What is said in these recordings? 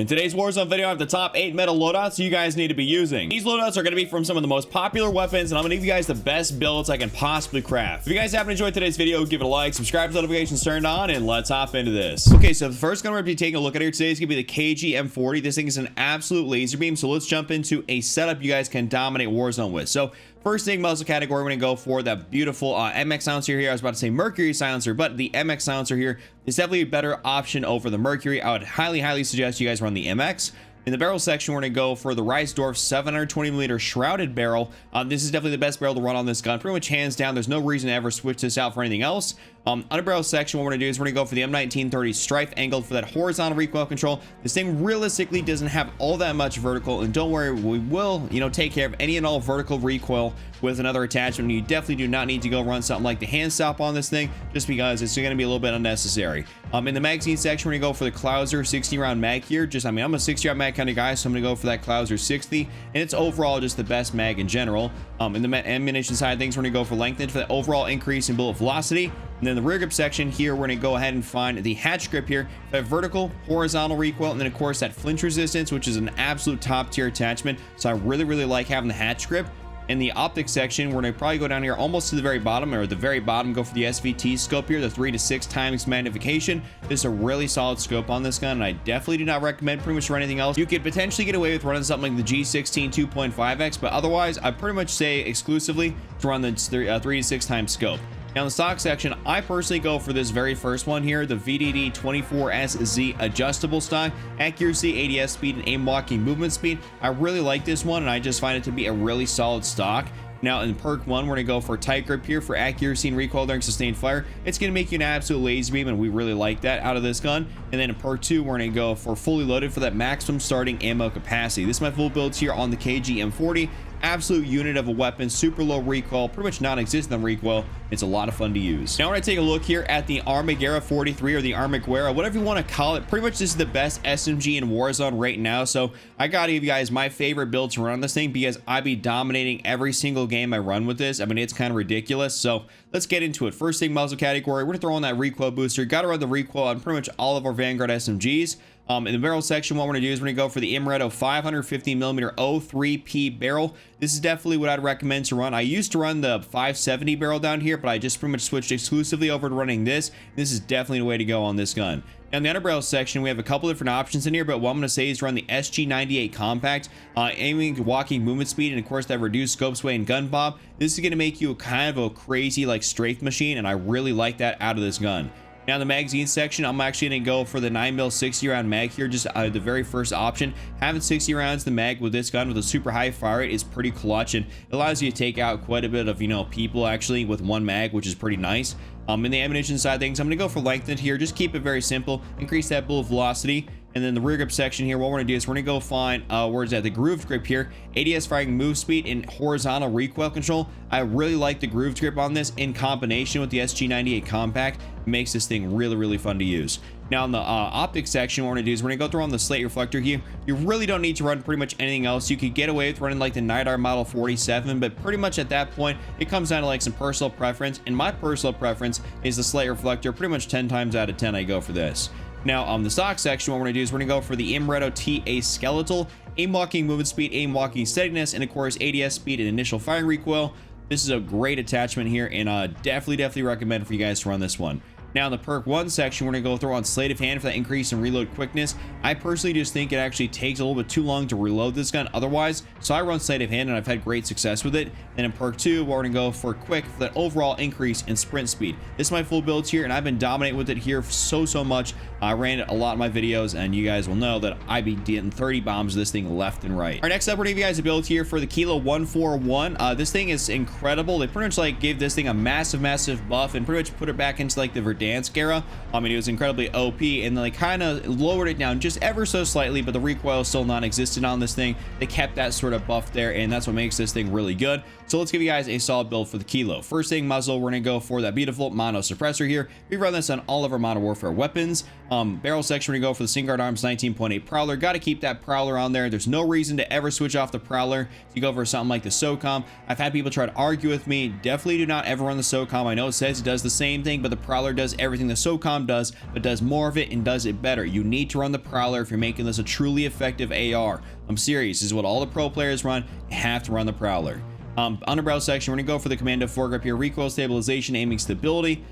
In today's Warzone video, I have the top 8 meta loadouts you guys need to be using. These loadouts are going to be from some of the most popular weapons, and I'm going to give you guys the best builds I can possibly craft. If you guys haven't enjoyed today's video, give it a like, subscribe, notifications turned on, and let's hop into this. Okay, so the first gun we're going to be taking a look at here today is going to be the KG M40. This thing is an absolute laser beam, so let's jump into a setup you guys can dominate Warzone with. So first thing, muzzle category, we're going to go for that beautiful MX silencer here. I was about to say Mercury silencer, but the MX silencer here is definitely a better option over the Mercury. I would highly suggest you guys run the MX. In the barrel section, we're going to go for the Reisdorf 720mm shrouded barrel. This is definitely the best barrel to run on this gun. Pretty much hands down. There's no reason to ever switch this out for anything else. Under barrel section, what we're going to do is we're going to go for the M1930 Strife angled for that horizontal recoil control. This thing realistically doesn't have all that much vertical, and don't worry, we will, take care of any and all vertical recoil with another attachment. You definitely do not need to go run something like the hand stop on this thing, just because it's going to be a little bit unnecessary. In the magazine section, we're going to go for the Clouser 60 round mag here. I'm a 60 round mag kind of guy, so I'm going to go for that Clouser 60, and it's overall just the best mag in general. In the ammunition side of things, we're going to go for lengthened for the overall increase in bullet velocity. And then the rear grip section here, we're going to go ahead and find the hatch grip here, that vertical, horizontal recoil, and then of course that flinch resistance, which is an absolute top tier attachment. So I really like having the hatch grip. In the optic section, we're going to probably go down here almost to the very bottom, or the very bottom, go for the SVT scope here, the 3 to 6 times magnification. This is a really solid scope on this gun, and I definitely do not recommend pretty much for anything else. You could potentially get away with running something like the G16 2.5x, but otherwise I pretty much say exclusively to run the 3 to 6 times scope. Now in the stock section, I personally go for this very first one here, the VDD 24SZ adjustable stock, accuracy, ADS speed, and aim walking movement speed. I really like this one, and I just find it to be a really solid stock. Now in perk 1, we're going to go for tight grip here for accuracy and recoil during sustained fire. It's going to make you an absolute laser beam, and we really like that out of this gun. And then in perk 2, we're going to go for fully loaded for that maximum starting ammo capacity. This is my full builds here on the KG M40. Absolute unit of a weapon, super low recoil, pretty much non-existent recoil. It's a lot of fun to use. Now we're going to take a look here at the Armaguerra 43, or the Armaguerra, whatever you want to call it. Pretty much this is the best SMG in Warzone right now, so I gotta give you guys my favorite build to run on this thing, because I be dominating every single game I run with this. I mean, it's kind of ridiculous. So let's get into it. First thing, muzzle category, we're gonna throw on that recoil booster. Gotta run the recoil on pretty much all of our Vanguard SMGs. In the barrel section, what we're going to do is we're going to go for the Imredo 550mm 03P barrel. This is definitely what I'd recommend to run. I used to run the 570 barrel down here, but I just pretty much switched exclusively over to running this. This is definitely the way to go on this gun. Now in the underbarrel section, we have a couple different options in here, but what I'm going to say is run the SG98 compact, aiming, walking, movement speed, and of course that reduced scope sway and gun bob. This is going to make you kind of a crazy like strafe machine, and I really like that out of this gun. Now in the magazine section, I'm actually going to go for the 9mm 60 round mag here, just the very first option. Having 60 rounds in the mag with this gun with a super high fire rate is pretty clutch, and it allows you to take out quite a bit of people actually with one mag, which is pretty nice. In the ammunition side of things, I'm going to go for lengthened here. Just keep it very simple, increase that bullet velocity. And then the rear grip section here, what we're going to do is we're going to go find where's that, the grooved grip here, ADS firing move speed and horizontal recoil control. I really like the grooved grip on this in combination with the SG98 compact. It makes this thing really fun to use. Now in the optics section, what we're going to do is we're going to go through on the slate reflector here. You really don't need to run pretty much anything else. You could get away with running like the Nidar Model 47, but pretty much at that point, it comes down to like some personal preference. And my personal preference is the slate reflector. Pretty much 10 times out of 10, I go for this. Now on the stock section, what we're going to do is we're going to go for the Imredo TA skeletal, aim walking movement speed, aim walking steadiness, and of course ADS speed and initial firing recoil. This is a great attachment here, and definitely recommend for you guys to run this one. Now in the perk 1 section, we're going to go through on sleight of hand for that increase in reload quickness. I personally just think it actually takes a little bit too long to reload this gun otherwise, so I run sleight of hand and I've had great success with it. And in perk 2, we're going to go for quick for that overall increase in sprint speed. This is my full builds here, and I've been dominating with it here so much. I ran it a lot in my videos, and you guys will know that I be getting 30 bombs of this thing left and right. All right, next up, we're going to give you guys a build here for the Kilo 141. This thing is incredible. They pretty much like gave this thing a massive buff and pretty much put it back into like the Verdansk era. I mean, it was incredibly OP, and they kind of lowered it down just ever so slightly, but the recoil is still non-existent on this thing. They kept that sort of buff there, and that's what makes this thing really good. So let's give you guys a solid build for the Kilo. First thing, Muzzle, we're gonna go for that beautiful mono suppressor here. We run this on all of our Modern Warfare weapons. Barrel section, we're gonna go for the Singuard Arms 19.8 Prowler. Got to keep that Prowler on there. There's no reason to ever switch off the Prowler. If you go for something like the SOCOM, I've had people try to argue with me. Definitely do not ever run the SOCOM. I know it says it does the same thing, but the Prowler does everything the SOCOM does, but does more of it and does it better. You need to run the Prowler if you're making this a truly effective AR. I'm serious. This is what all the pro players run. You have to run the Prowler. Underbarrel section, we're gonna go for the Commando foregrip here, recoil stabilization, aiming stability.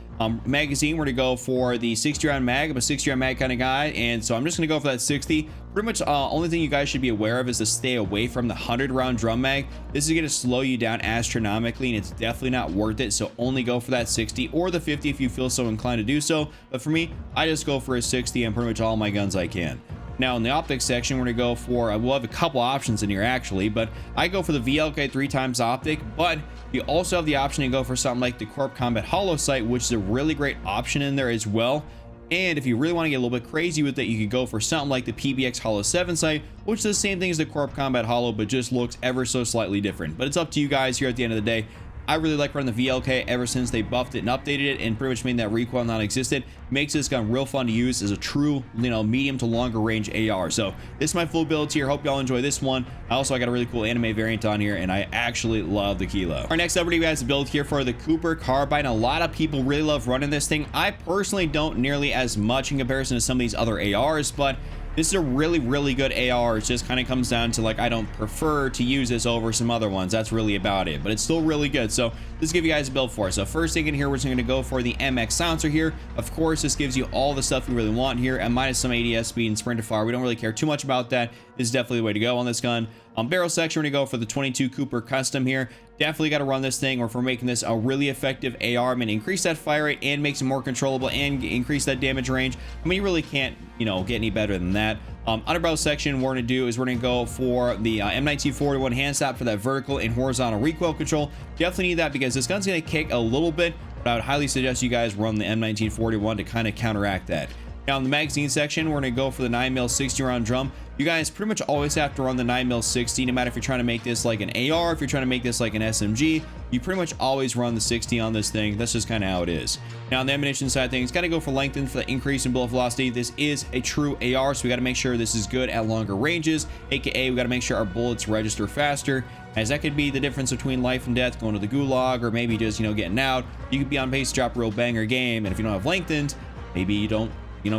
Magazine, we're gonna go for the 60 round mag. I'm a 60 round mag kind of guy, and so I'm just gonna go for that 60. Pretty much only thing you guys should be aware of is to stay away from the 100 round drum mag. This is gonna slow you down astronomically, and it's definitely not worth it. So only go for that 60 or the 50 if you feel so inclined to do so. But for me, I just go for a 60 and pretty much all my guns I can. Now in the optics section, we're gonna go for, we'll have a couple options in here actually, but I go for the VLK 3x optic, but you also have the option to go for something like the Corp Combat Hollow Sight, which is a really great option in there as well. And if you really want to get a little bit crazy with it, you could go for something like the PBX Hollow 7 sight, which is the same thing as the Corp Combat Hollow, but just looks ever so slightly different. But it's up to you guys here at the end of the day. I really like running the VLK ever since they buffed it and updated it and pretty much made that recoil non-existent. Makes this gun real fun to use as a true, medium to longer range AR. So this is my full build here. Hope y'all enjoy this one. I got a really cool anime variant on here, and I actually love the Kilo. Our next up, we're gonna guys a build here for the Cooper Carbine. A lot of people really love running this thing. I personally don't nearly as much in comparison to some of these other ARs, but this is a really good AR. It just kind of comes down to, like, I don't prefer to use this over some other ones. That's really about it, but it's still really good. So let's give you guys a build for it. So first thing in here, we're just going to go for the MX silencer here. Of course, this gives you all the stuff you really want here, and minus some ADS speed and sprint to fire. We don't really care too much about that. This is definitely the way to go on this gun. Barrel section, we're going to go for the 22 Cooper Custom here. Definitely got to run this thing, or if we're making this a really effective AR, I'm going to increase that fire rate and makes it more controllable and increase that damage range. I mean, you really can't, get any better than that. Underbarrel section, we're going to do is we're going to go for the M1941 hand stop for that vertical and horizontal recoil control. Definitely need that because this gun's going to kick a little bit, but I would highly suggest you guys run the M1941 to kind of counteract that. Now in the magazine section, we're going to go for the 9mm 60 round drum. You guys pretty much always have to run the 9mm 60, no matter if you're trying to make this like an AR, if you're trying to make this like an SMG, you pretty much always run the 60 on this thing. That's just kind of how it is. Now on the ammunition side of things, got to go for lengthen for the increase in bullet velocity. This is a true AR, so we got to make sure this is good at longer ranges, aka we got to make sure our bullets register faster, as that could be the difference between life and death, going to the gulag, or maybe just, getting out. You could be on pace to drop a real banger game, and if you don't have lengthened, maybe you don't,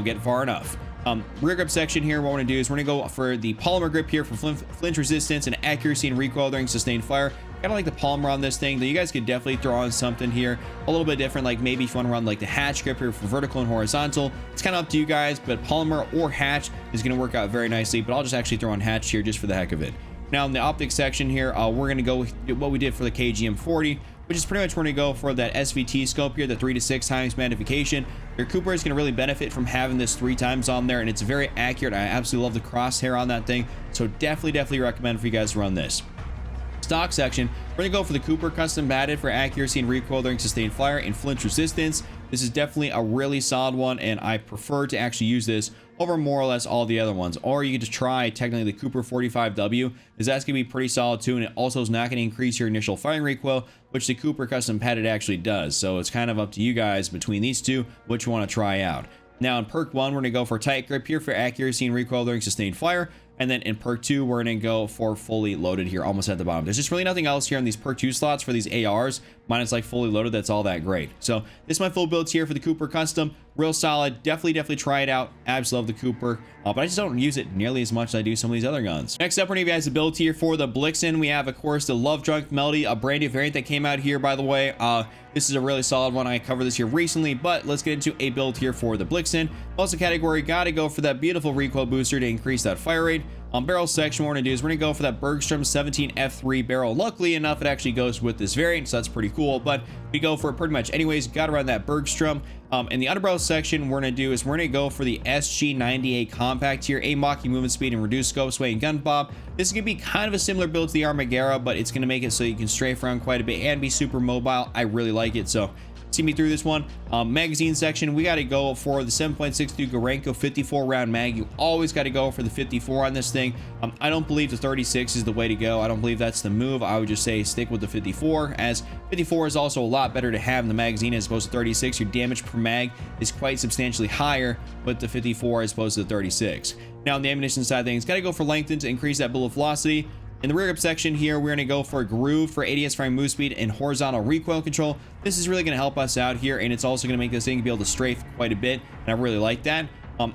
get far enough. Rear grip section here, what we're going to do is we're going to go for the polymer grip here for flinch resistance and accuracy and recoil during sustained fire. Kind of like the polymer on this thing, though you guys could definitely throw on something here a little bit different, like maybe if you want to run like the hatch grip here for vertical and horizontal. It's kind of up to you guys, but polymer or hatch is going to work out very nicely, but I'll just actually throw on hatch here just for the heck of it. Now in the optics section here, we're going to go with what we did for the KGM40, which is pretty much we're going to go for that SVT scope here, the 3 to 6 times magnification. Your Cooper is going to really benefit from having this 3 times on there, and it's very accurate. I absolutely love the crosshair on that thing, so definitely recommend for you guys to run this. Stock section, we're going to go for the Cooper Custom Batted for accuracy and recoil during sustained fire and flinch resistance. This is definitely a really solid one, and I prefer to actually use this over more or less all the other ones. Or you could just try technically the Cooper 45W, because that's going to be pretty solid too, and it also is not going to increase your initial firing recoil, which the Cooper Custom Padded actually does. So it's kind of up to you guys between these two, which you want to try out. Now in perk 1, we're going to go for tight grip here for accuracy and recoil during sustained fire. And then in perk 2, we're going to go for fully loaded here, almost at the bottom. There's just really nothing else here on these perk 2 slots for these ARs. Mine is like fully loaded. That's all that great. So this is my full builds here for the Cooper Custom. Real solid. Definitely try it out. Absolutely love the Cooper. But I just don't use it nearly as much as I do some of these other guns. Next up, we're going to give you guys a build here for the Blixen. We have, of course, the Love Drunk Melody, a brand new variant that came out here, by the way. This is a really solid one. I covered this here recently, but let's get into a build here for the Blixen. Also category, got to go for that beautiful recoil booster to increase that fire rate. Barrel section, what we're going to do is we're going to go for that Bergstrom 17F3 barrel. Luckily enough, it actually goes with this variant, so that's pretty cool, but we go for it pretty much anyways. Got to run that Bergstrom. In the underbarrel section, we're going to do is we're going to go for the SG98 Compact here, a mocking movement speed and reduced scope, sway, and gun pop. This is going to be kind of a similar build to the Armagera, but it's going to make it so you can strafe around quite a bit and be super mobile. I really like it, so see me through this one. Magazine section, we got to go for the 7.62 Gorenko 54 round mag. You always got to go for the 54 on this thing. I don't believe the 36 is the way to go. I don't believe that's the move. I would just say stick with the 54, as 54 is also a lot better to have in the magazine as opposed to 36. Your damage per mag is quite substantially higher with the 54 as opposed to the 36. Now on the ammunition side of things, got to go for lengthen to increase that bullet velocity. In the rear grip section here, we're going to go for groove for ADS frame move speed and horizontal recoil control. This is really going to help us out here, and it's also going to make this thing be able to strafe quite a bit, and I really like that.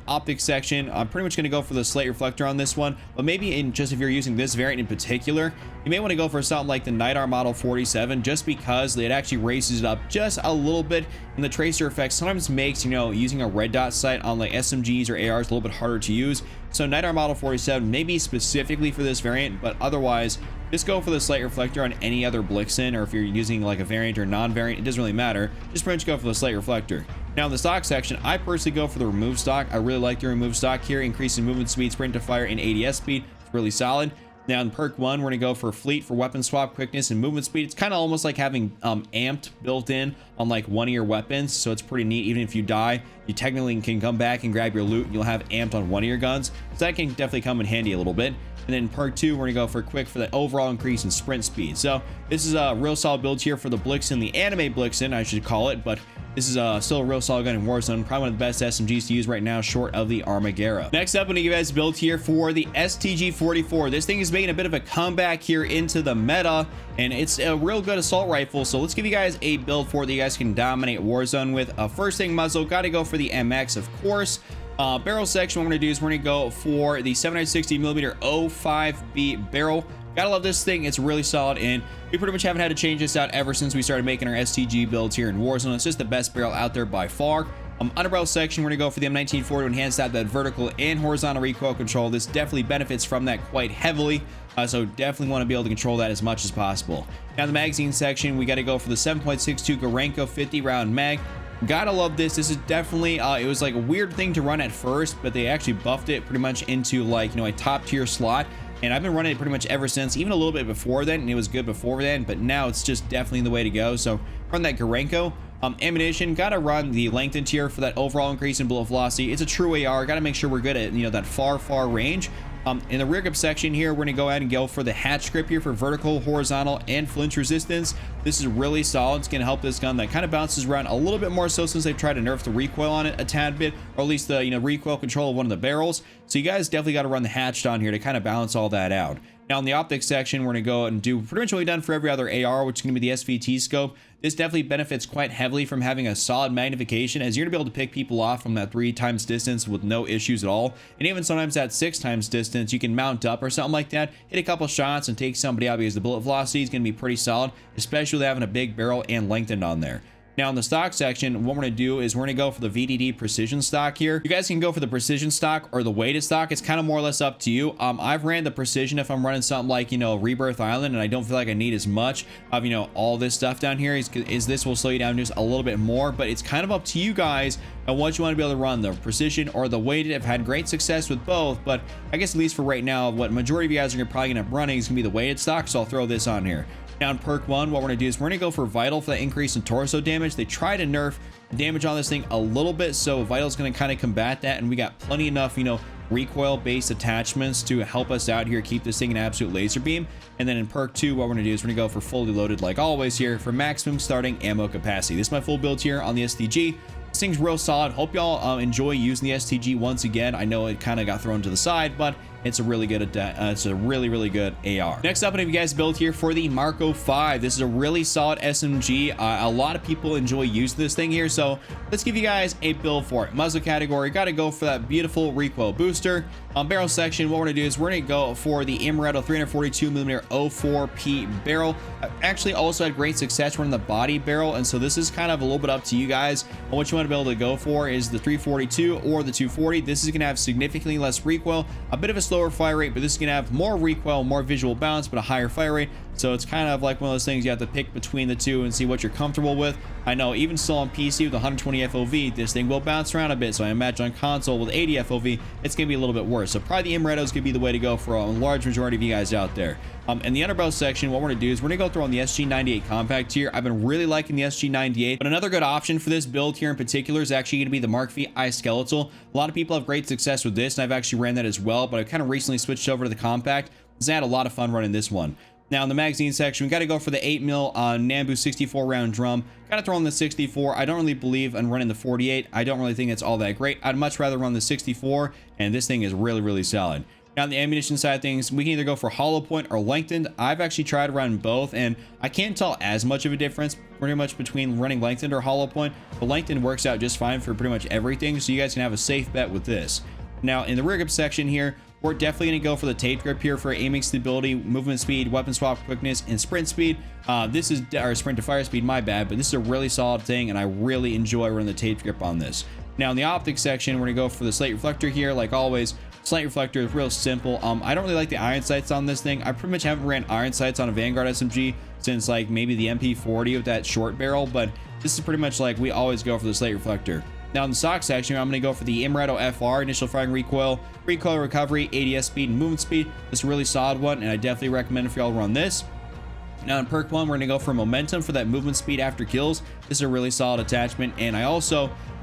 Optics section, I'm pretty much going to go for the slate reflector on this one, but maybe in just if you're using this variant in particular, you may want to go for something like the Night Model 47, just because it actually raises it up just a little bit, and the tracer effect sometimes makes, you know, using a red dot sight on like SMGs or ARs a little bit harder to use. So Night Model 47 maybe specifically for this variant, but otherwise just go for the slate reflector on any other Blixen, or if you're using like a variant or non-variant, it doesn't really matter. Just pretty much go for the slate reflector. Now in the stock section, I personally go for the remove stock. I really like the remove stock here, increasing movement speed, sprint to fire, and ADS speed. It's really solid. Now in perk 1, we're going to go for fleet for weapon swap, quickness, and movement speed. It's kind of almost like having amped built in on like one of your weapons, so it's pretty neat. Even if you die, you technically can come back and grab your loot, and you'll have amped on one of your guns, so that can definitely come in handy a little bit. And then perk 2, we're going to go for quick for the overall increase in sprint speed. So this is a real solid build here for the Blixen, the anime Blixen, I should call it, but this is still a real solid gun in Warzone. Probably one of the best SMGs to use right now, short of the Armaguerra. Next up, I'm going to give you guys a build here for the STG-44. This thing is making a bit of a comeback here into the meta, and it's a real good assault rifle. So let's give you guys a build for it that you guys can dominate Warzone with. First thing, muzzle, got to go for the MX, of course. Barrel section, what we're going to do is we're going to go for the 760mm 05B barrel. Gotta love this thing. It's really solid, and we pretty much haven't had to change this out ever since we started making our STG builds here in Warzone. It's just the best barrel out there by far. Underbarrel section, we're gonna go for the M1940 to enhance that vertical and horizontal recoil control. This definitely benefits from that quite heavily, so definitely want to be able to control that as much as possible. Now the magazine section, we got to go for the 7.62 Gorenko 50 round mag. Gotta love this. This is definitely it was like a weird thing to run at first, but they actually buffed it pretty much into like, you know, a top tier slot. And I've been running it pretty much ever since, even a little bit before then, and it was good before then, but now it's just definitely the way to go. So run that Gorenko. Ammunition, gotta run the lengthened tier for that overall increase in bullet velocity. It's a true AR, gotta make sure we're good at, you know, that far range. In the rear grip section here, we're gonna go ahead and go for the hatch grip here for vertical, horizontal, and flinch resistance. This is really solid. It's gonna help this gun that kind of bounces around a little bit more so since they've tried to nerf the recoil on it a tad bit, or at least the, you know, recoil control of one of the barrels. So you guys definitely got to run the hatched on here to kind of balance all that out. Now in the optics section, we're going to go and do pretty much what we've done for every other AR, which is going to be the SVT scope. This definitely benefits quite heavily from having a solid magnification, as you're going to be able to pick people off from that 3 times distance with no issues at all. And even sometimes at 6 times distance, you can mount up or something like that, hit a couple shots and take somebody out, because the bullet velocity is going to be pretty solid, especially with having a big barrel and lengthened on there. Now in the stock section, what we're going to do is we're going to go for the VDD precision stock here. You guys can go for the precision stock or the weighted stock. It's kind of more or less up to you. I've ran the precision if I'm running something like, you know, Rebirth Island, and I don't feel like I need as much of, you know, all this stuff down here. Is this will slow you down just a little bit more, but it's kind of up to you guys and what you want to be able to run, the precision or the weighted. I've had great success with both, but I guess at least for right now, what majority of you guys are probably going to end up running is going to be the weighted stock, so I'll throw this on here. Now in perk 1, what we're going to do is we're going to go for vital for that increase in torso damage. They try to nerf damage on this thing a little bit, so vital is going to kind of combat that, and we got plenty enough, you know, recoil based attachments to help us out here, keep this thing an absolute laser beam. And then in perk 2, what we're going to do is we're going to go for fully loaded like always here for maximum starting ammo capacity. This is my full build here on the STG. This thing's real solid. Hope y'all enjoy using the STG once again. I know it kind of got thrown to the side, but it's a really good it's a really good AR. Next up, I have you guys build here for the Marco 5. This is a really solid SMG. A lot of people enjoy using this thing here, so let's give you guys a build for it. Muzzle category, got to go for that beautiful recoil booster. Barrel section, what we're gonna do is we're gonna go for the Amaretto 342mm 04P barrel. I've actually also had great success running the body barrel, and so this is kind of a little bit up to you guys. And what you want to be able to go for is the 342 or the 240. This is gonna have significantly less recoil, a bit of a slower fire rate, but this is gonna have more recoil, more visual bounce, but a higher fire rate. So it's kind of like one of those things you have to pick between the two and see what you're comfortable with. I know even still on PC with 120 FOV, this thing will bounce around a bit, so I imagine on console with 80 FOV, it's gonna be a little bit worse. 64. So probably the Imretto is going to be the way to go for a large majority of you guys out there. In the underbarrel section, what we're going to do is we're going to go through on the SG98 compact here. I've been really liking the SG98, but another good option for this build here in particular is actually going to be the Mark V Eye Skeletal. A lot of people have great success with this, and I've actually ran that as well, but I've kind of recently switched over to the compact because I had a lot of fun running this one. Now in the magazine section, we got to go for the 8mm Nambu 64 round drum. Got to throw in the 64. I don't really believe in running the 48. I don't really think it's all that great. I'd much rather run the 64, and this thing is really solid. Now on the ammunition side of things, we can either go for hollow point or lengthened. I've actually tried to run both, and I can't tell as much of a difference pretty much between running lengthened or hollow point, but lengthened works out just fine for pretty much everything, so you guys can have a safe bet with this. Now in the rear grip section here, we're definitely going to go for the tape grip here for aiming stability, movement speed, weapon swap quickness, and sprint speed. This is our sprint to fire speed, my bad, but this is a really solid thing, and I really enjoy running the tape grip on this. Now in the optics section, we're going to go for the slate reflector here, like always. Slate reflector is real simple. I don't really like the iron sights on this thing. I pretty much haven't ran iron sights on a Vanguard SMG since like maybe the MP40 with that short barrel, but this is pretty much like we always go for the slate reflector. Now in the stock section, I'm going to go for the Imretto FR, initial firing recoil, recovery, ADS speed, and movement speed. This is a really solid one, and I definitely recommend if y'all run this. Now in perk 1, we're going to go for momentum for that movement speed after kills. This is a really solid attachment, and I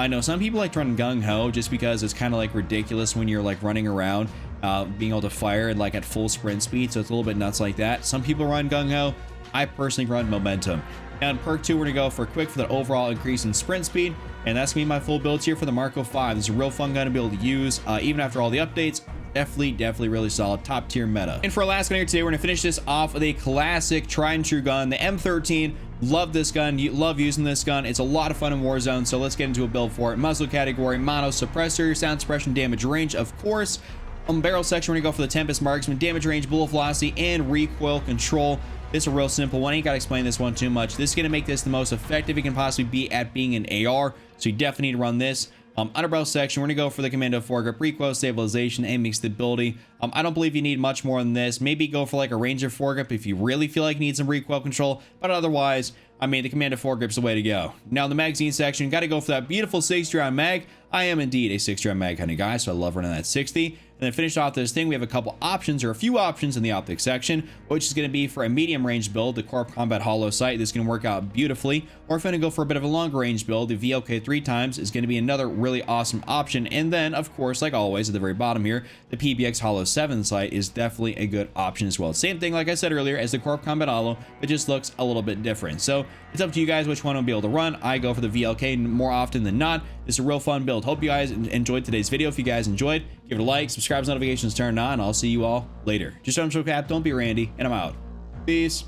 know some people like to run gung-ho just because it's kind of like ridiculous when you're like running around being able to fire and like at full sprint speed, so it's a little bit nuts like that. Some people run gung-ho. I personally run momentum. Now in perk 2, we're going to go for quick for that overall increase in sprint speed, and that's going to be my full builds here for the Marco 5. This is a real fun gun to be able to use even after all the updates. Definitely really solid, top tier meta. And for our last gun here today, we're gonna finish this off with a classic tried and true gun, the M13. Love this gun, love using this gun. It's a lot of fun in Warzone, so let's get into a build for it. Muzzle category, mono suppressor, sound suppression, damage range, of course. On the barrel section, we're gonna go for the Tempest Marksman, damage range, bullet velocity, and recoil control. This is a real simple one. I ain't gotta explain this one too much. This is gonna make this the most effective it can possibly be at being an AR, so you definitely need to run this. Underbarrel section, we're going to go for the Commando foregrip, recoil, stabilization, aiming stability. I don't believe you need much more than this. Maybe go for like a Ranger foregrip if you really feel like you need some recoil control, but otherwise, I mean, the Commando foregrip's the way to go. Now, in the magazine section, got to go for that beautiful 60-round mag. I am indeed a 60-round mag kind of guy, so I love running that 60. And then finish off this thing, we have a couple options, or a few options in the optics section, which is going to be for a medium range build, the Corp Combat Hollow Sight. This is going to work out beautifully. Or if you're going to go for a bit of a longer range build, the VLK 3x is going to be another really awesome option. And then, of course, like always, at the very bottom here, the PBX Hollow 7 sight is definitely a good option as well. Same thing, like I said earlier, as the Corp Combat Hollow, it just looks a little bit different. So it's up to you guys which one will be able to run. I go for the VLK more often than not. It's a real fun build. Hope you guys enjoyed today's video. If you guys enjoyed, give it a like, subscribe, notifications turned on. I'll see you all later. Just don't show cap, don't be Randy, and I'm out. Peace.